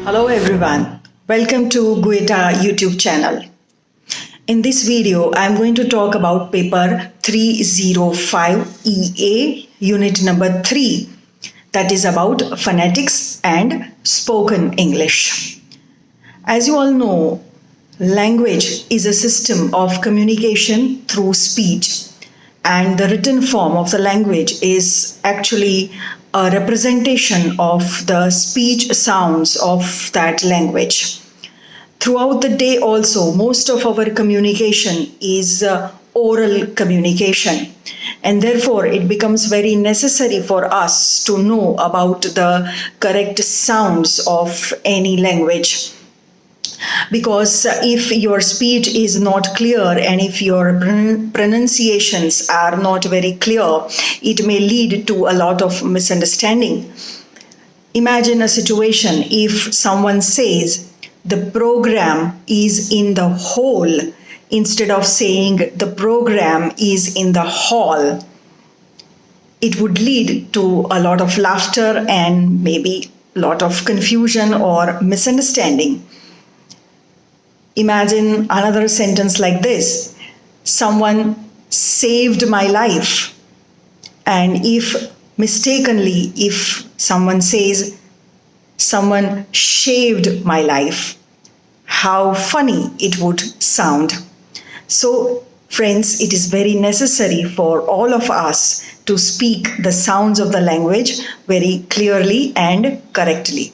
Hello everyone, welcome to GUETA YouTube channel. In this video, I am going to talk about paper 305 EA, unit number 3, that is about phonetics and spoken English. As you all know, language is a system of communication through speech, and the written form of the language is actually a representation of the speech sounds of that language. Throughout the day also, most of our communication is oral communication, and therefore it becomes very necessary for us to know about the correct sounds of any language. Because if your speech is not clear and if your pronunciations are not very clear, it may lead to a lot of misunderstanding. Imagine a situation if someone says the program is in the hall instead of saying the program is in the hall. It would lead to a lot of laughter and maybe a lot of confusion or misunderstanding. Imagine another sentence like this: someone saved my life. And if mistakenly, if someone says someone shaved my life, how funny it would sound. So friends, it is very necessary for all of us to speak the sounds of the language very clearly and correctly.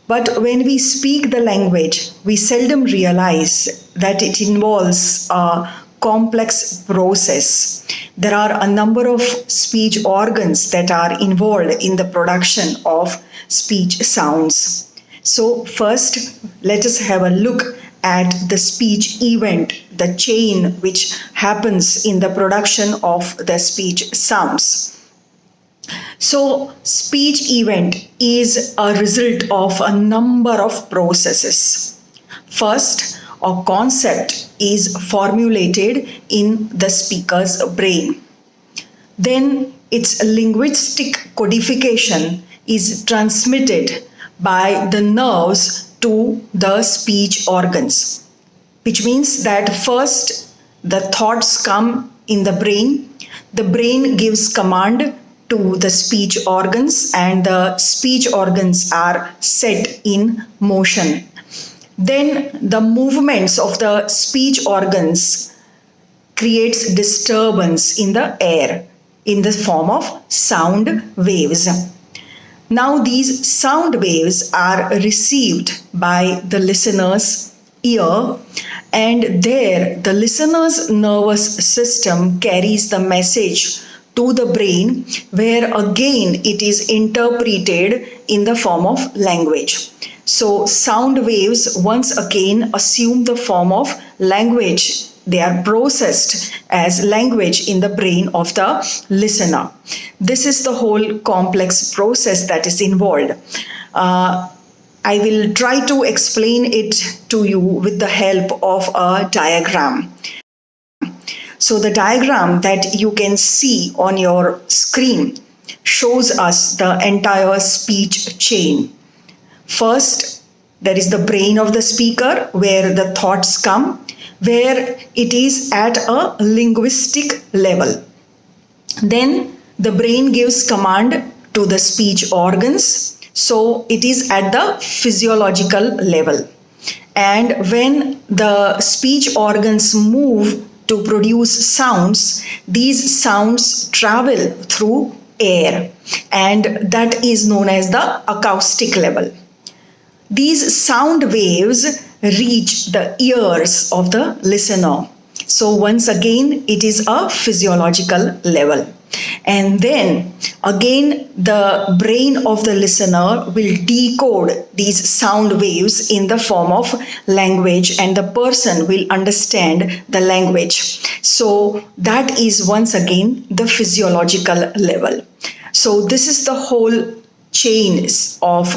But when we speak the language, we seldom realize that it involves a complex process. There are a number of speech organs that are involved in the production of speech sounds. So first, let us have a look at the speech event, the chain which happens in the production of the speech sounds. So, speech event is a result of a number of processes. First, a concept is formulated in the speaker's brain. Then, its linguistic codification is transmitted by the nerves to the speech organs, which means that first the thoughts come in the brain gives command to the speech organs, and the speech organs are set in motion. Then the movements of the speech organs creates disturbance in the air in the form of sound waves. Now these sound waves are received by the listener's ear, and there the listener's nervous system carries the message to the brain, where again it is interpreted in the form of language. So sound waves once again assume the form of language. They are processed as language in the brain of the listener. This is the whole complex process that is involved. I will try to explain it to you with the help of a diagram. So the diagram that you can see on your screen shows us the entire speech chain. First, there is the brain of the speaker where the thoughts come, where it is at a linguistic level. Then the brain gives command to the speech organs, so it is at the physiological level. And when the speech organs move to produce sounds, these sounds travel through air, and that is known as the acoustic level. These sound waves reach the ears of the listener. So once again, it is a physiological level. And then again, the brain of the listener will decode these sound waves in the form of language, and the person will understand the language. So that is once again the physiological level. So this is the whole chain of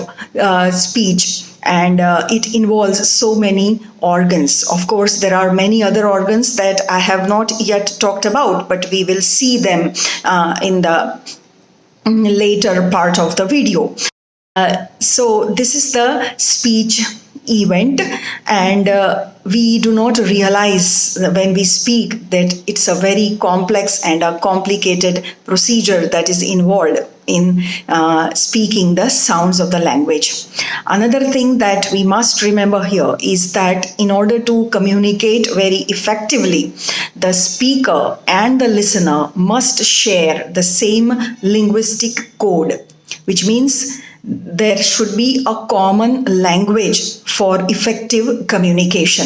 speech, and it involves so many organs. Of course, there are many other organs that I have not yet talked about, but we will see them in the later part of the video. So this is the speech event, and we do not realize when we speak that it's a very complex and a complicated procedure that is involved in speaking the sounds of the language. Another thing that we must remember here is that in order to communicate very effectively, the speaker and the listener must share the same linguistic code, which means there should be a common language for effective communication.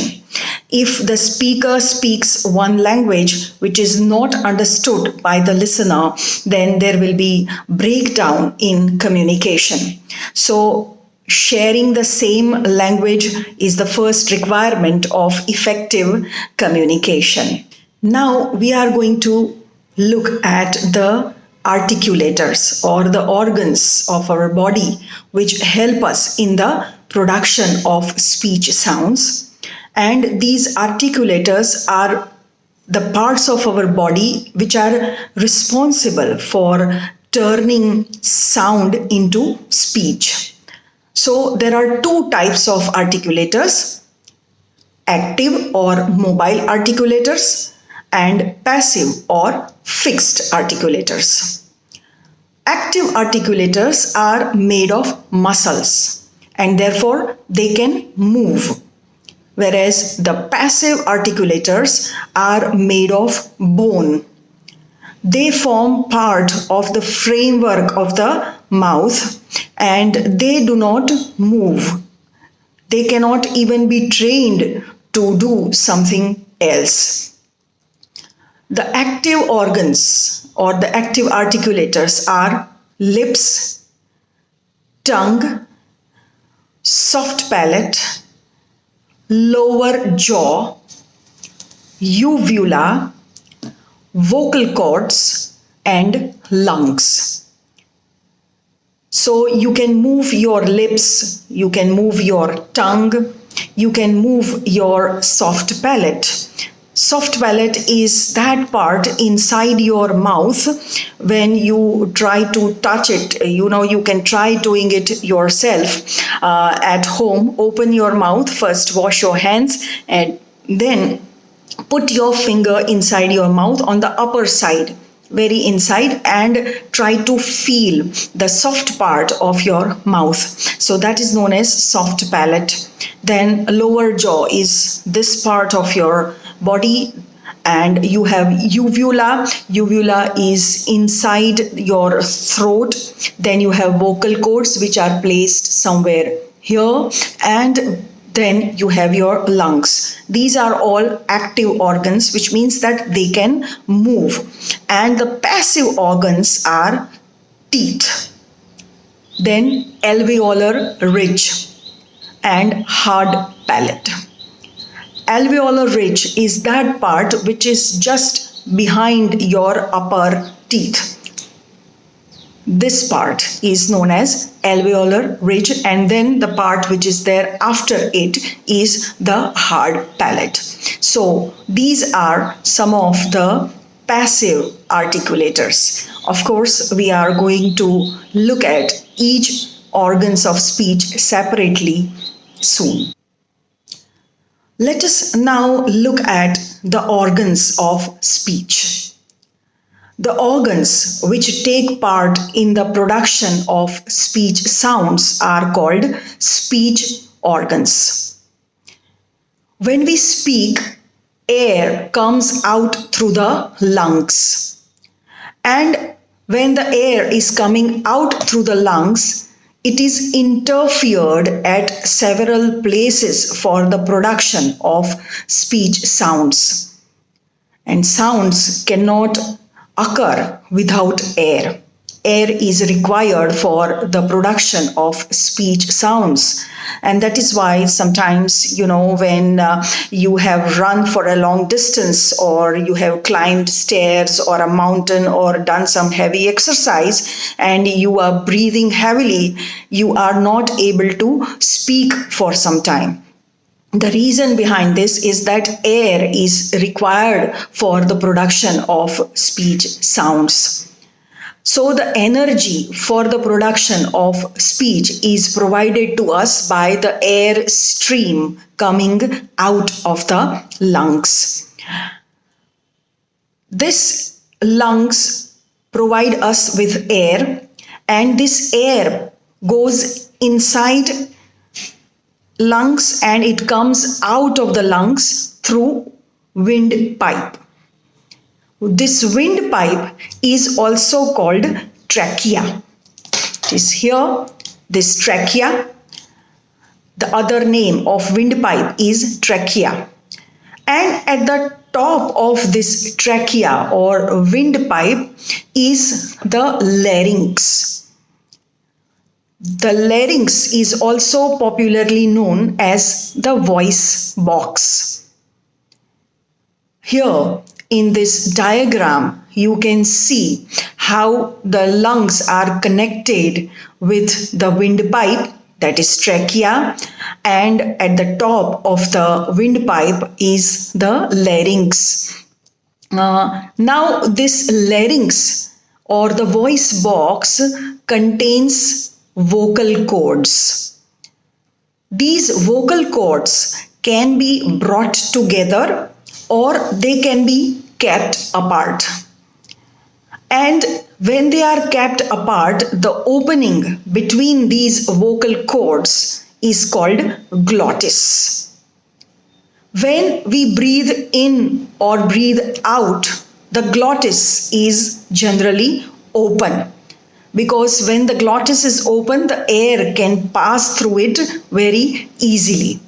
If the speaker speaks one language which is not understood by the listener, then there will be breakdown in communication. So sharing the same language is the first requirement of effective communication. Now we are going to look at the articulators or the organs of our body which help us in the production of speech sounds. And these articulators are the parts of our body which are responsible for turning sound into speech. So there are two types of articulators: active or mobile articulators and passive or fixed articulators. Active articulators are made of muscles and therefore they can move, whereas the passive articulators are made of bone. They form part of the framework of the mouth and they do not move. They cannot even be trained to do something else. The active organs or the active articulators are lips, tongue, soft palate, lower jaw, uvula, vocal cords, and lungs. So you can move your lips, you can move your tongue, you can move your soft palate. Soft palate is that part inside your mouth when you try to touch it. You can try doing it yourself at home. Open your mouth, first wash your hands, and then put your finger inside your mouth on the upper side, very inside, and try to feel the soft part of your mouth. So that is known as soft palate. Then lower jaw is this part of your body, and you have uvula. Uvula is inside your throat. Then you have vocal cords which are placed somewhere here, and then you have your lungs. These are all active organs, which means that they can move. And the passive organs are teeth, then alveolar ridge, and hard palate. Alveolar ridge is that part which is just behind your upper teeth. This part is known as alveolar ridge, and then the part which is there after it is the hard palate. So these are some of the passive articulators. Of course, we are going to look at each organs of speech separately soon. Let us now look at the organs of speech. The organs which take part in the production of speech sounds are called speech organs. When we speak, air comes out through the lungs. And when the air is coming out through the lungs, it is interfered at several places for the production of speech sounds. And sounds cannot occur without air. Air is required for the production of speech sounds. And that is why sometimes, when you have run for a long distance, or you have climbed stairs or a mountain or done some heavy exercise and you are breathing heavily, you are not able to speak for some time. The reason behind this is that air is required for the production of speech sounds. So the energy for the production of speech is provided to us by the air stream coming out of the lungs. This lungs provide us with air, and this air goes inside lungs and it comes out of the lungs through windpipe. This windpipe is also called trachea. It is here, this trachea. The other name of windpipe is trachea. And at the top of this trachea or windpipe is the larynx. The larynx is also popularly known as the voice box. Here in this diagram, you can see how the lungs are connected with the windpipe, that is trachea, and at the top of the windpipe is the larynx. Now this larynx or the voice box contains vocal cords. These vocal cords can be brought together or they can be kept apart. And when they are kept apart, the opening between these vocal cords is called glottis. When we breathe in or breathe out, the glottis is generally open, because when the glottis is open, the air can pass through it very easily.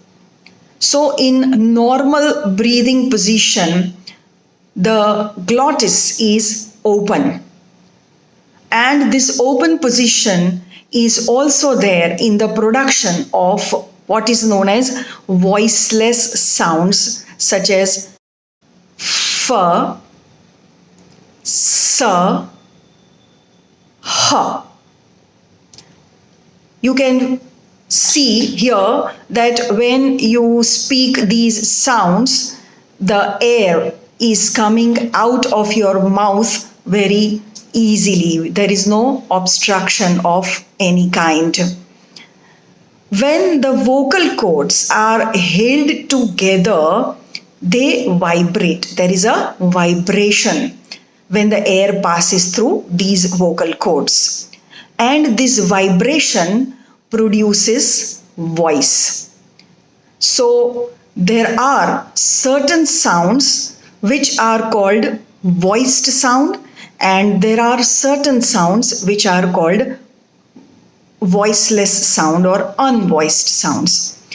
So in normal breathing position, the glottis is open. And this open position is also there in the production of what is known as voiceless sounds such as f, s, h. You can see here that when you speak these sounds, the air is coming out of your mouth very easily. There is no obstruction of any kind. When the vocal cords are held together, they vibrate. There is a vibration when the air passes through these vocal cords. And this vibration produces voice. So there are certain sounds which are called voiced sound, and there are certain sounds which are called voiceless sound or unvoiced sounds.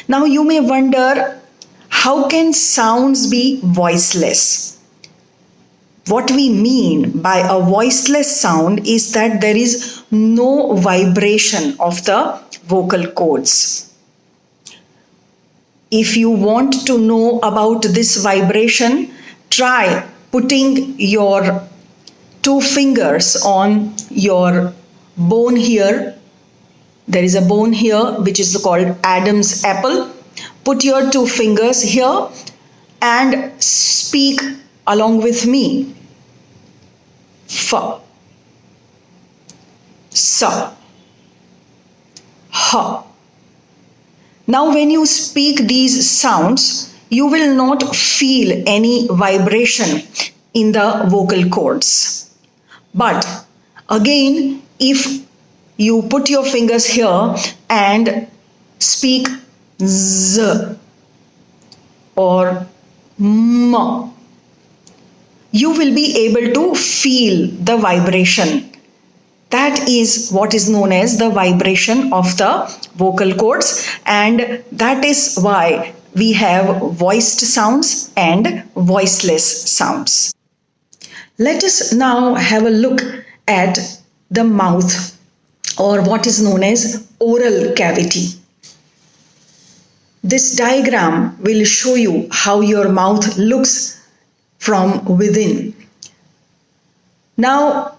Now you may wonder, how can sounds be voiceless? What we mean by a voiceless sound is that there is no vibration of the vocal cords. If you want to know about this vibration, try putting your two fingers on your bone here. There is a bone here which is called Adam's apple. Put your two fingers here and speak along with me. F, S, H. Now when you speak these sounds, you will not feel any vibration in the vocal cords. But again, if you put your fingers here and speak Z or M, you will be able to feel the vibration. That is what is known as the vibration of the vocal cords, and that is why we have voiced sounds and voiceless sounds. Let us now have a look at the mouth, or what is known as oral cavity. This diagram will show you how your mouth looks from within. Now,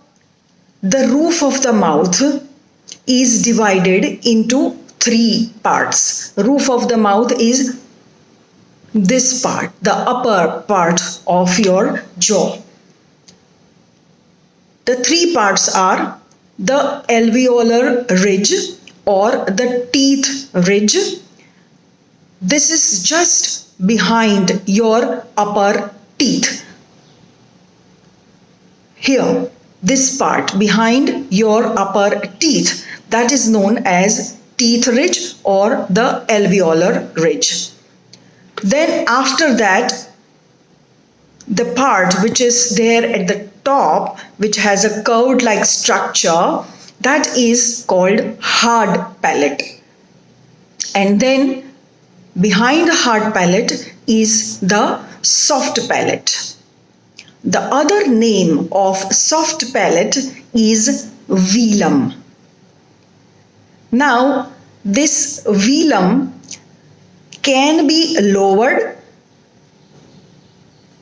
the roof of the mouth is divided into three parts. Roof of the mouth is this part, the upper part of your jaw. The three parts are the alveolar ridge or the teeth ridge. This is just behind your upper teeth. Here, this part behind your upper teeth, that is known as teeth ridge or the alveolar ridge. Then after that, the part which is there at the top, which has a curved like structure, that is called hard palate. And then behind the hard palate is the soft palate. The other name of soft palate is velum. Now, this velum can be lowered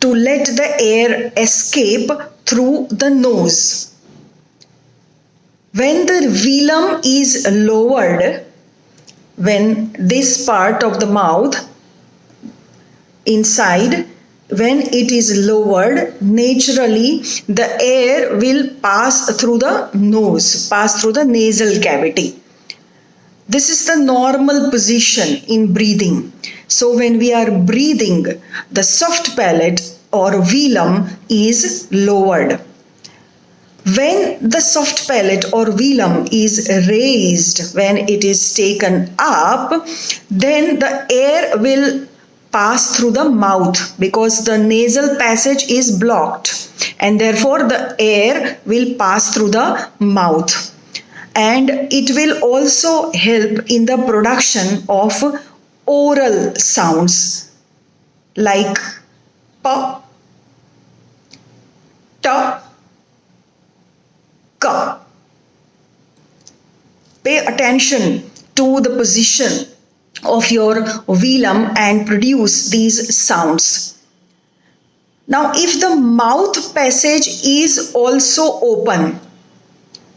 to let the air escape through the nose. When the velum is lowered, when this part of the mouth inside, when it is lowered, naturally the air will pass through the nose, pass through the nasal cavity. This is the normal position in breathing. So when we are breathing, the soft palate or velum is lowered. When the soft palate or velum is raised, when it is taken up, then the air will pass through the mouth because the nasal passage is blocked, and therefore the air will pass through the mouth. And it will also help in the production of oral sounds like p, t, k. Pay attention to the position of your velum and produce these sounds. Now, if the mouth passage is also open,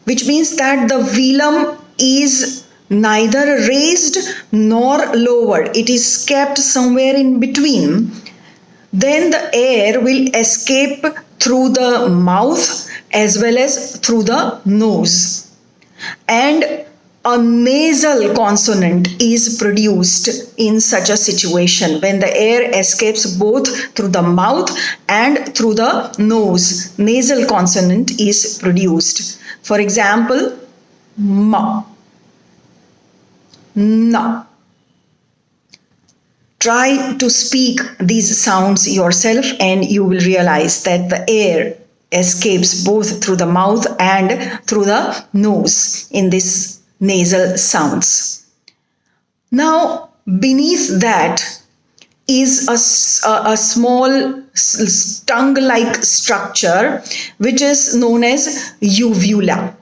which means that the velum is neither raised nor lowered, it is kept somewhere in between, then the air will escape through the mouth as well as through the nose. And a nasal consonant is produced in such a situation when the air escapes both through the mouth and through the nose. Nasal consonant is produced. For example, ma, na. Try to speak these sounds yourself and you will realize that the air escapes both through the mouth and through the nose in these nasal sounds. Now, beneath that is a small tongue-like structure which is known as uvula,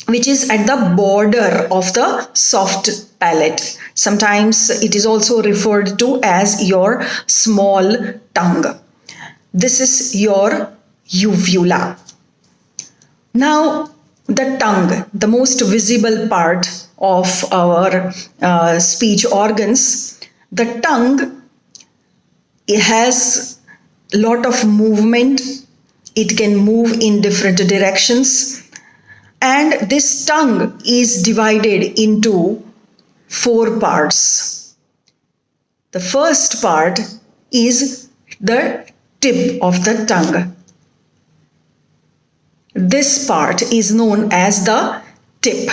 which is at the border of the soft palate. Sometimes it is also referred to as your small tongue. This is your uvula. Now, the tongue, the most visible part of our speech organs, the tongue, it has a lot of movement. It can move in different directions. And this tongue is divided into 4 parts. The first part is the tip of the tongue. This part is known as the tip.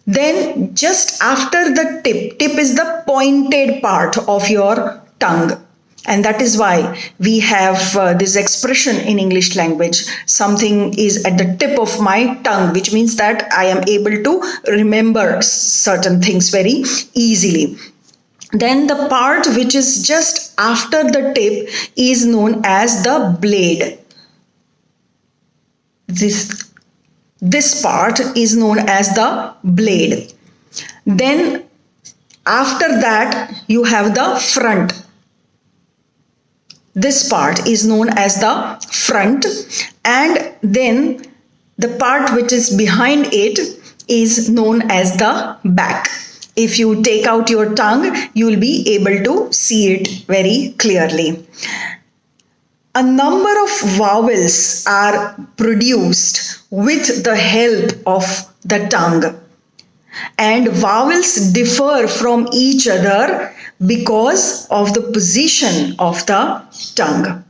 Then just after the tip is the pointed part of your tongue. And that is why we have this expression in English language, something is at the tip of my tongue, which means that I am able to remember certain things very easily. Then the part which is just after the tip is known as the blade. This part is known as the blade. Then after that you have the front. This part is known as the front, and then the part which is behind it is known as the back. If you take out your tongue, you will be able to see it very clearly. A number of vowels are produced with the help of the tongue, and vowels differ from each other because of the position of the tongue.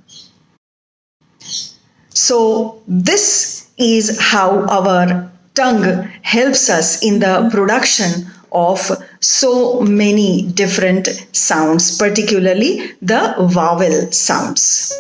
So, this is how our tongue helps us in the production of so many different sounds, particularly the vowel sounds.